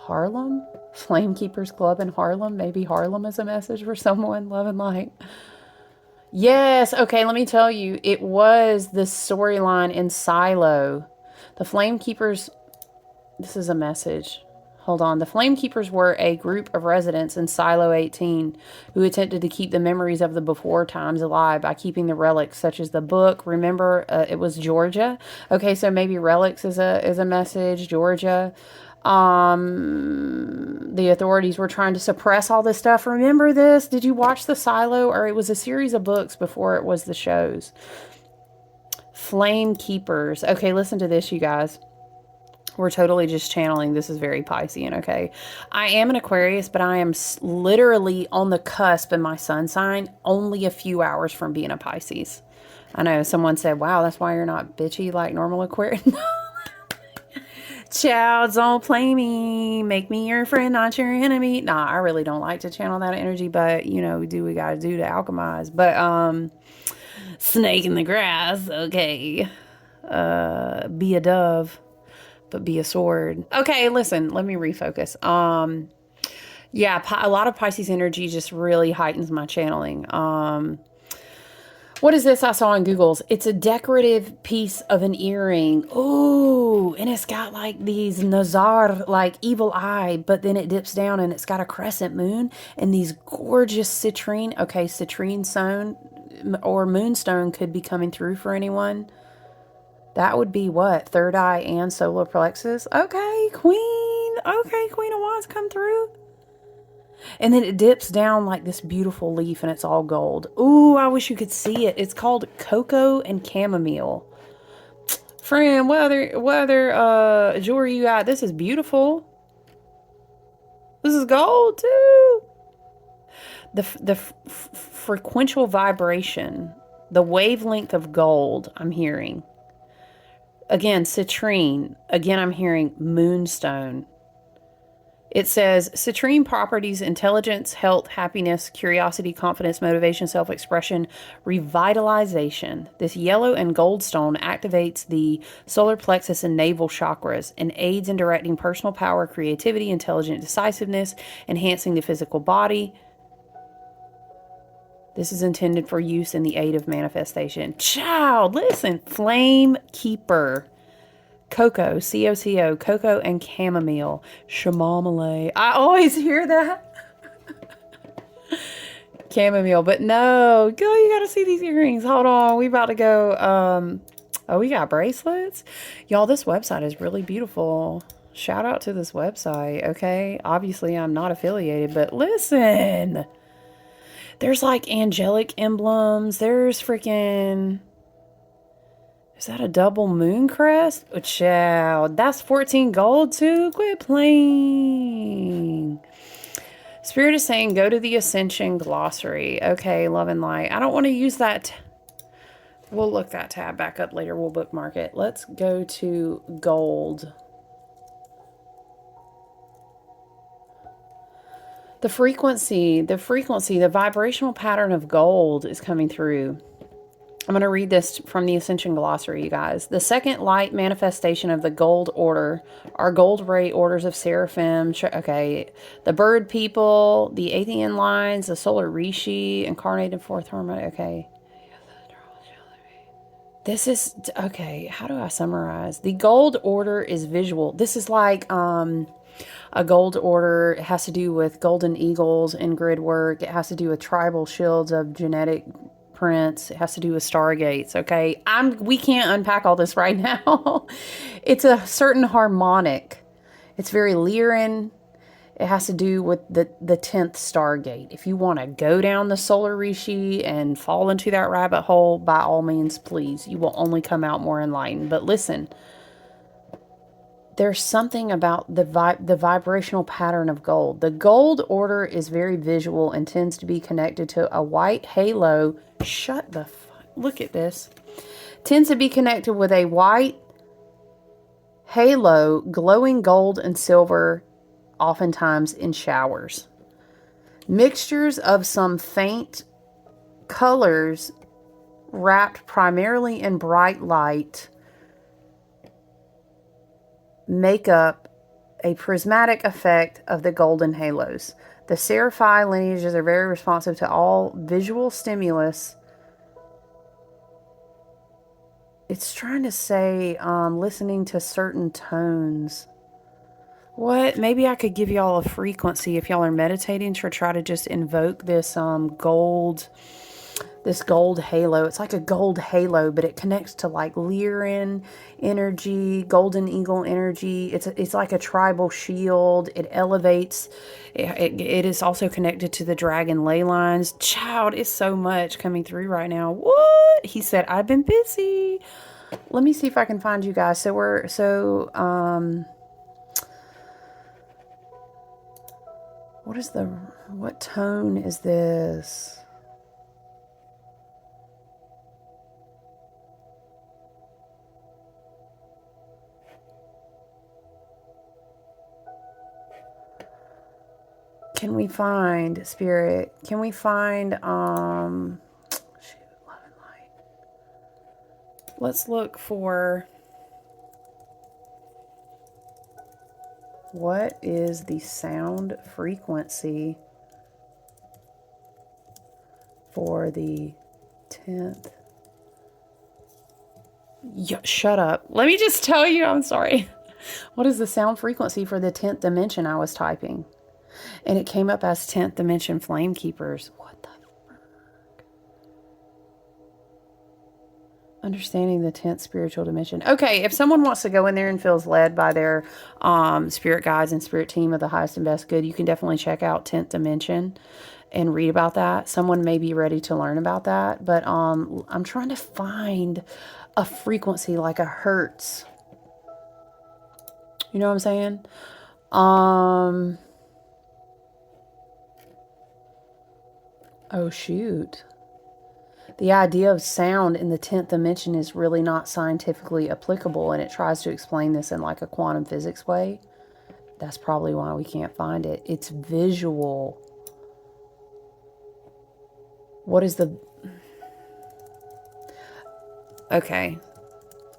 Speaker 1: Harlem? Flame Keepers Club in Harlem? Maybe Harlem is a message for someone. Love and light. Yes. Okay, let me tell you. It was the storyline in Silo. The Flame Keepers... This is a message. Hold on. The Flame Keepers were a group of residents in Silo 18 who attempted to keep the memories of the before times alive by keeping the relics, such as the book. Remember, it was Georgia. Okay, so maybe relics is a message. Georgia. The authorities were trying to suppress all this stuff. Remember this? Did you watch the Silo? Or it was a series of books before it was the shows. Flame Keepers. Okay, listen to this, you guys. We're totally just channeling. This is very Piscean, okay? I am an Aquarius, but I am literally on the cusp in my sun sign, only a few hours from being a Pisces. I know someone said, wow, that's why you're not bitchy like normal Aquarius. Child, don't play me. Make me your friend, not your enemy. Nah, I really don't like to channel that energy, but, you know, we do what we gotta do to alchemize. But, snake in the grass, okay. Be a dove, but be a sword. Okay, listen, let me refocus. Yeah, a lot of Pisces energy just really heightens my channeling. What is this I saw on Google's? It's a decorative piece of an earring. Ooh, and it's got like these Nazar, like evil eye, but then it dips down and it's got a crescent moon and these gorgeous citrine. Okay, citrine stone or moonstone could be coming through for anyone. That would be what? Third eye and solar plexus. Okay, Queen. Okay, Queen of Wands, come through. And then it dips down like this beautiful leaf and it's all gold. Ooh, I wish you could see it. It's called Cocoa and Chamomile. Friend, what other jewelry you got? This is beautiful. This is gold too. The frequential vibration, the wavelength of gold I'm hearing. Again, citrine. Again, I'm hearing moonstone. It says citrine properties: intelligence, health, happiness, curiosity, confidence, motivation, self expression, revitalization. This yellow and gold stone activates the solar plexus and navel chakras and aids in directing personal power, creativity, intelligent decisiveness, enhancing the physical body. This is intended for use in the aid of manifestation. Child, listen. Flame Keeper. Cocoa, C-O-C-O, cocoa and chamomile, chamomile. I always hear that. Chamomile, but no. Girl, you gotta see these earrings. Hold on, we about to go. Oh, we got bracelets. Y'all, this website is really beautiful. Shout out to this website, okay? Obviously, I'm not affiliated, but listen. There's like angelic emblems. There's freaking... Is that a double moon crest? Oh, child. That's 14 gold too? Quit playing. Spirit is saying go to the Ascension Glossary. Okay, love and light. I don't want to use that. We'll look that tab back up later. We'll bookmark it. Let's go to gold. The frequency, the vibrational pattern of gold is coming through. I'm going to read this from the Ascension Glossary, you guys. The second light manifestation of the gold order are gold ray orders of seraphim. Okay. The bird people, the Athean lines, the solar rishi, incarnated fourth harmony. Okay. This is, okay. How do I summarize? The gold order is visual. This is like, a gold order. It has to do with golden eagles and grid work. It has to do with tribal shields of genetic prints. It has to do with stargates. Okay, we can't unpack all this right now. It's a certain harmonic. It's very Lyran. It has to do with the 10th stargate. If you want to go down the solar rishi and fall into that rabbit hole, by all means, please. You will only come out more enlightened. But listen, there's something about the vibrational pattern of gold. The gold order is very visual and tends to be connected to a white halo. Shut the fuck. Look at this. Tends to be connected with a white halo, glowing gold and silver, oftentimes in showers. Mixtures of some faint colors wrapped primarily in bright light make up a prismatic effect of the golden halos. The Seraphi lineages are very responsive to all visual stimulus. It's trying to say listening to certain tones. What? Maybe I could give y'all a frequency if y'all are meditating to try to just invoke this gold halo. It's like a gold halo, but it connects to like Lyran energy, golden eagle energy. It's like a tribal shield. It elevates. It is also connected to the dragon ley lines. Child, it's so much coming through right now. What? He said, I've been busy. Let me see if I can find you guys. What tone is this? Can we find, Spirit? Can we find, shoot, love and light. Let's look for, what is the sound frequency for the 10th? Shut up. Let me just tell you, I'm sorry. What is the sound frequency for the 10th dimension I was typing? And it came up as 10th dimension flame keepers. What the fuck? Understanding the 10th spiritual dimension. Okay, if someone wants to go in there and feels led by their spirit guides and spirit team of the highest and best good, you can definitely check out 10th dimension and read about that. Someone may be ready to learn about that. But I'm trying to find a frequency like a hertz. You know what I'm saying? Oh, shoot. The idea of sound in the 10th dimension is really not scientifically applicable, and it tries to explain this in like a quantum physics way. That's probably why we can't find it. It's visual. What is the... Okay.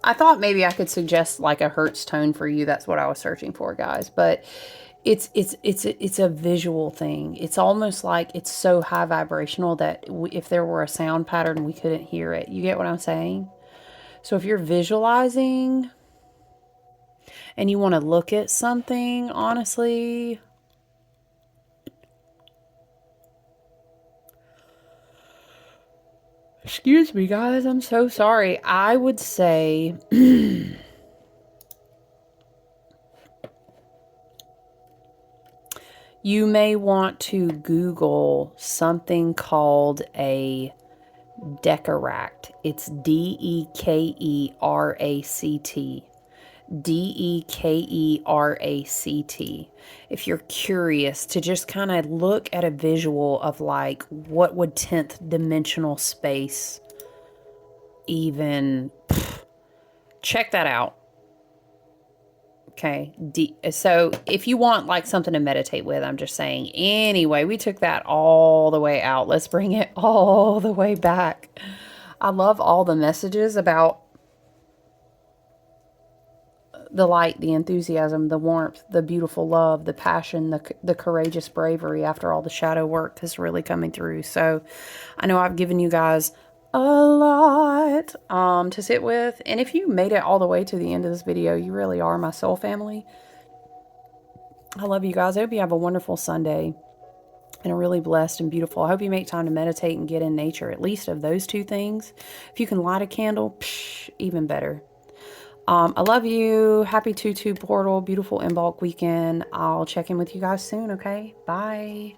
Speaker 1: I thought maybe I could suggest like a Hertz tone for you. That's what I was searching for, guys. But it's a visual thing. It's almost like it's so high vibrational that if there were a sound pattern, we couldn't hear it. You get what I'm saying? So if you're visualizing and you want to look at something, honestly, excuse me, guys, I'm so sorry. I would say you may want to Google something called a Dekeract. It's Dekeract. Dekeract. If you're curious to just kind of look at a visual of like what would 10th dimensional space even, check that out. Okay. So if you want like something to meditate with, I'm just saying. Anyway, we took that all the way out. Let's bring it all the way back. I love all the messages about the light, the enthusiasm, the warmth, the beautiful love, the passion, the courageous bravery after all the shadow work is really coming through. So I know I've given you guys a lot to sit with. And if you made it all the way to the end of this video, you really are my soul family. I love you guys. I hope you have a wonderful Sunday and a really blessed and beautiful. I hope you make time to meditate and get in nature, at least of those two things. If you can light a candle, even better. I love you. Happy 2/2 portal. Beautiful Imbolc weekend. I'll check in with you guys soon, okay? Bye.